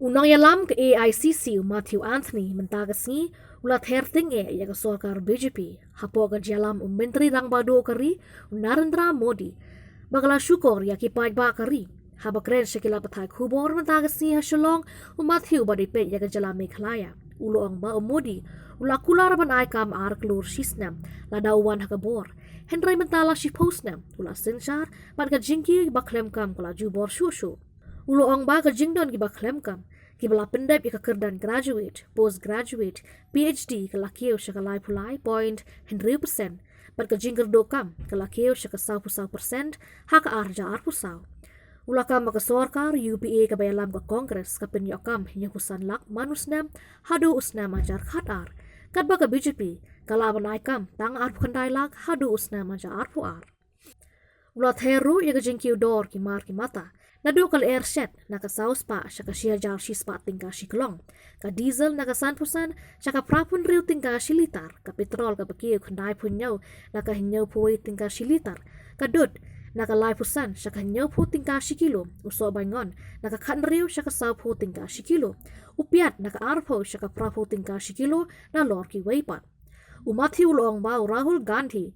Nongialam ke Aicc Matthew Anthony mentagasni ula Ther ya ke sorkar BJP hapo ke jalam menteri rang bado kari Narendra Modi bagala syukur ya ki pajba kari haba keren sekila patai Khubor mentagasni ha Shillong Matthew badipet ya ke jalam Meghalaya uloang ba Modi ula kular ban Aicc ar Klur Snem ladauan ha Khubor Henry mentala si Snem ula senchar ban ke jingki baklem kam kala jubor shushu uloang ba ke jingdon ki baklem kam Kibala pendep ika kerdan graduate, postgraduate, PhD kalakio syakalai pulai point 100%, bat ka jingker dokam kalakio syakasau pusau persen, haka arja arpusau. Ulakam maka sorkar UPA kabayalam ka kongres ka penyokam hinyakusan lak manusnem hadu usnam ajar khatar. Kadba ka BJP kalaban aikam tang arpu kandai lak hadu usnam ajar arpu ar. Ulat heru ika jingkiu dor ki mar ki mata. Nadu kal airset naka saus pa syaka shia jar shispa tingka shiklong ka diesel naka sanpusan syaka prapun riu tingka shilitar ka petrol ka pakiu khandai punyau naka hinyau puwi tingka shilitar ka dud naka lai pusan syaka hinyau pu tingka shikilo uso bangon naka khan riu syaka sau pu tingka shikilo upiat naka arpo syaka prapu tingka shikilo na lor ki weipat umathi ulong bau Rahul Gandhi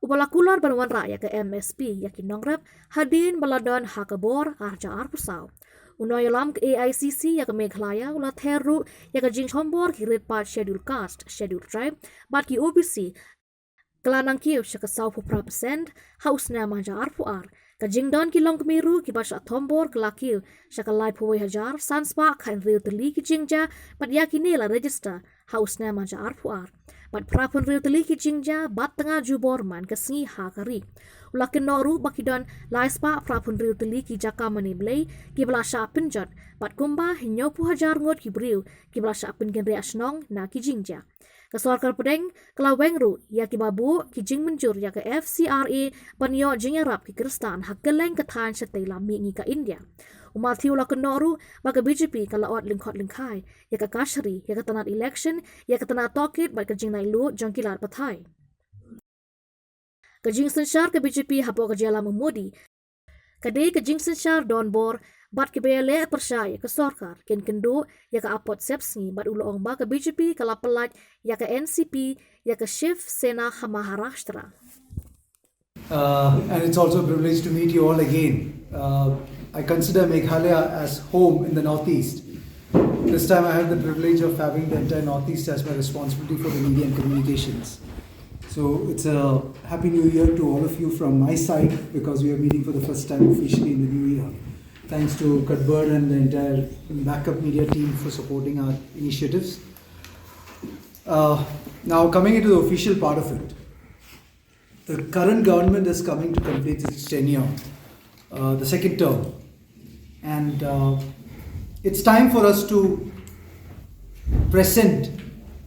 Ubalakular banwan raya ke MSP yakin nongrep hadin baladon hakabor arja arpusau. Nongialam ke Aicc ya ke Meghalaya ula Ther ya ke Jingkular ki red part schedule caste schedule tribe bat ki OBC kelanang kiu syaka sau pupra percent hausna manja arpu ar. Ka jingdon ki long kemiru ki basha tombor kelakiu syaka lai puwe hajar sanspa kain riu teli ki jingja bat yakini la register hausna manja arpu ar. Bat prapun riu teli ki jingja bat tengah jubor man ke sngi hakari. Ulakin noru bakidon laispa prapun riu teli ki jaka maniblay ki belasha penjot bat kumba hinyo pu hajar ngot ki briu ki belasha pen gen ria snong na ki jingja. Kesorkar pedeng kelaweng ru ya ki babu ki jing menjur ya ke FCRA panyo jingerap ki kristan hak geleng ketan setay lami ngi ka India. Umathi ula kenoru baga BJP kala ot lingkot lingkai ya ke kashri ya ke tanat election ya ke tanat tokit bat ke jing nai lu Jingkular pathai. Ke jing sensyar ke BJP hapo ke jylla Modi kadai ke jing sensyar don bor bat ke bele persaya ke sorkar ken kendo ya ke apot sepsni bat ulo ong ba ke BJP kala pelat ya ke NCP ya ke Shiv Sena Maharashtra. And it's also a privilege to meet you all again. I consider Meghalaya as home in the Northeast. This time I have the privilege of having the entire Northeast as my responsibility for the media and communications. So it's a happy new year to all of you from my side because we are meeting for the first time officially in the new year. Thanks to Khubor and the entire backup media team for supporting our initiatives. Now coming into the official part of it. The current government is coming to complete its tenure, the second term. And it's time for us to present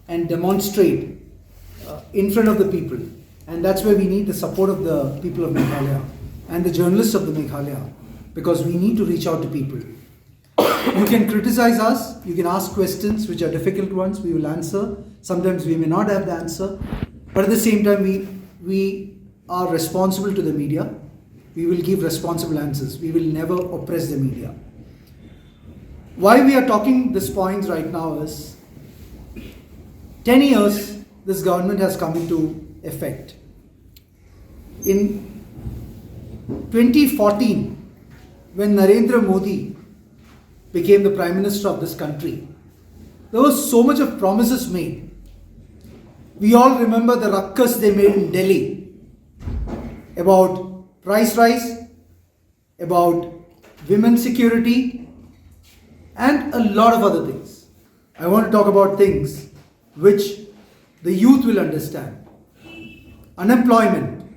and demonstrate in front of the people. And that's where we need the support of the people of Meghalaya and the journalists of the Meghalaya, because we need to reach out to people. You can criticize us, you can ask questions which are difficult ones, we will answer. Sometimes we may not have the answer, but at the same time we are responsible to the media. We will give responsible answers. We will never oppress the media. Why we are talking these points right now is 10 years this government has come into effect. In 2014, when Narendra Modi became the Prime Minister of this country, there was so much of promises made. We all remember the ruckus they made in Delhi about price rise, about women's security, and a lot of other things. I want to talk about things which the youth will understand. Unemployment.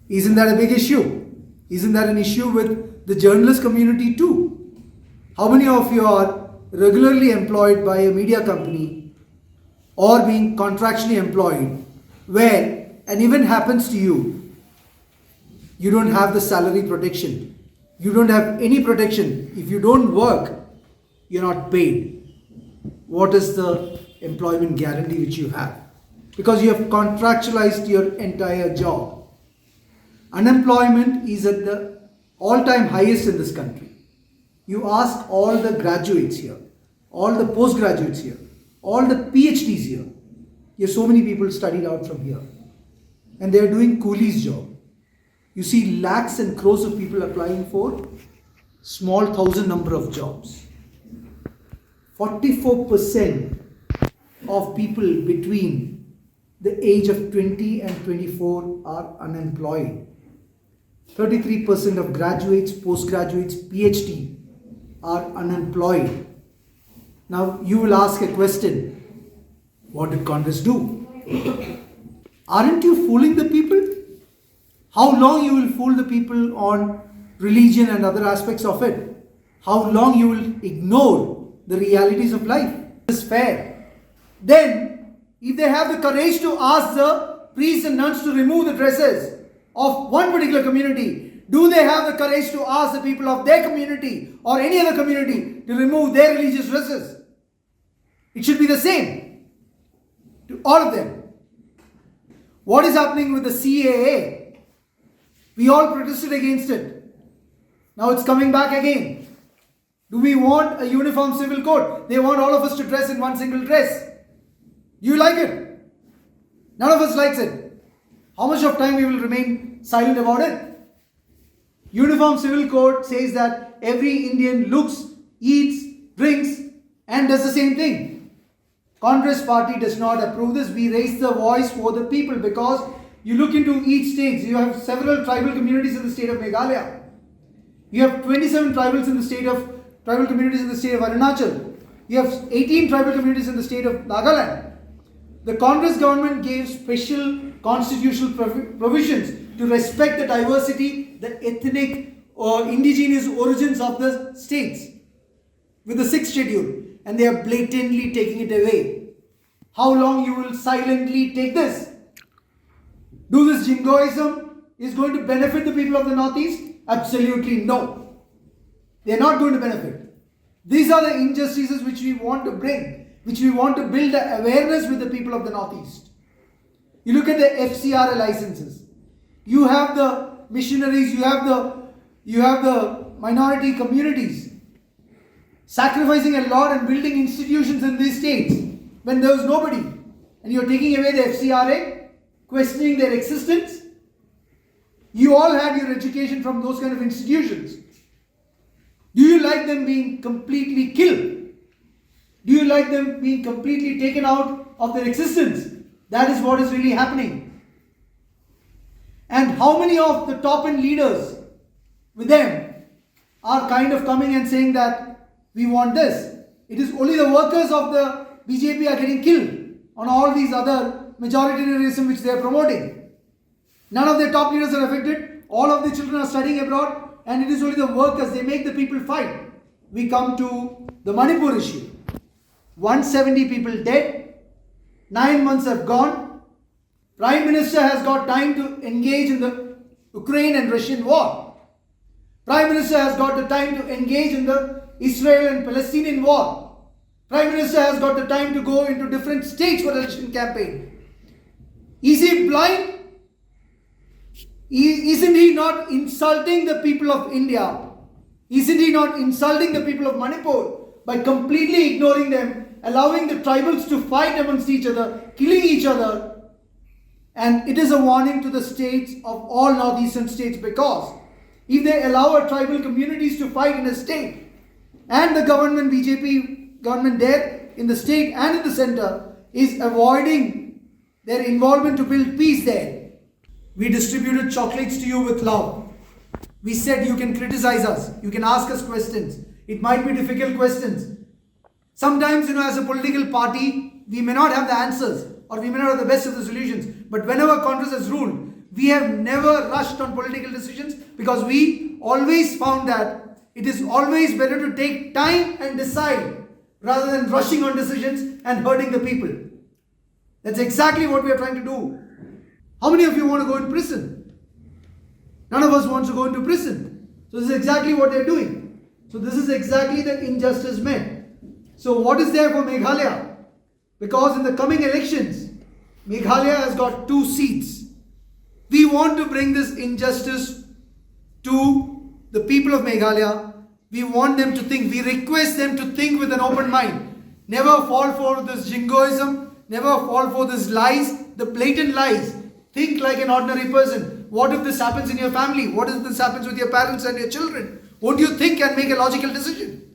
Isn't that a big issue? Isn't that an issue with the journalist community too? How many of you are regularly employed by a media company or being contractually employed where an event happens to you? You don't have the salary protection. You don't have any protection. If you don't work, you're not paid. What is the employment guarantee which you have? Because you have contractualized your entire job. Unemployment is at the all-time highest in this country. You ask all the graduates here, all the postgraduates here, all the PhDs here. Here, so many people studied out from here. And they are doing coolies job. You see lakhs and crores of people applying for small thousand number of jobs. 44% of people between the age of 20 and 24 are unemployed. 33% of graduates, postgraduates, PhD are unemployed. Now you will ask a question, what did Congress do? Aren't you fooling the people? How long you will fool the people on religion and other aspects of it? How long you will ignore the realities of life? This is fair. Then, if they have the courage to ask the priests and nuns to remove the dresses of one particular community, do they have the courage to ask the people of their community or any other community to remove their religious dresses? It should be the same to all of them. What is happening with the CAA? We all protested against it. Now it's coming back again. Do we want a uniform civil code? They want all of us to dress in one single dress. Do you like it? None of us likes it. How much of time we will remain silent about it? Uniform civil code says that every Indian looks, eats, drinks and does the same thing. Congress party does not approve this. We raise the voice for the people because you look into each state. You have several tribal communities in the state of Meghalaya. You have 27 tribal communities in the state of Arunachal. You have 18 tribal communities in the state of Nagaland. The Congress government gave special constitutional provisions to respect the diversity, the ethnic or indigenous origins of the states with the 6th schedule, and they are blatantly taking it away. How long you will silently take this? Do this jingoism is going to benefit the people of the Northeast? Absolutely no. They are not going to benefit. These are the injustices which we want to bring, which we want to build awareness with the people of the Northeast. You look at the FCRA licenses. You have the missionaries, you have the minority communities sacrificing a lot and building institutions in these states when there was nobody. And you're taking away the FCRA, questioning their existence. You all had your education from those kind of institutions. Do you like them being completely killed? Do you like them being completely taken out of their existence? That is what is really happening. And how many of the top end leaders with them are kind of coming and saying that we want this? It is only the workers of the BJP are getting killed on all these other majoritarianism which they are promoting. None of their top leaders are affected. All of the children are studying abroad, and it is only the workers. They make the people fight. We come to the Manipur issue. 170 people dead. 9 months have gone. Prime Minister has got time to engage in the Ukraine and Russian war. Prime Minister has got the time to engage in the Israel and Palestinian war. Prime Minister has got the time to go into different states for election campaign. Is he blind? Isn't he not insulting the people of India? Isn't he not insulting the people of Manipur by completely ignoring them, allowing the tribals to fight amongst each other, killing each other? And it is a warning to the states of all northeastern states, because if they allow our tribal communities to fight in a state, and the government, BJP government there in the state and in the center, is avoiding their involvement to build peace there. We distributed chocolates to you with love. We said you can criticize us, you can ask us questions. It might be difficult questions. Sometimes, as a political party, we may not have the answers or we may not have the best of the solutions. But whenever Congress has ruled, we have never rushed on political decisions, because we always found that it is always better to take time and decide rather than rushing on decisions and hurting the people. That's exactly what we are trying to do. How many of you want to go in prison? None of us wants to go into prison. So this is exactly what they're doing. So this is exactly the injustice meant. So what is there for Meghalaya? Because in the coming elections, Meghalaya has got 2 seats. We want to bring this injustice to the people of Meghalaya. We want them to think. We request them to think with an open mind. Never fall for this jingoism. Never fall for this lies, the blatant lies. Think like an ordinary person. What if this happens in your family? What if this happens with your parents and your children? What do you think and make a logical decision?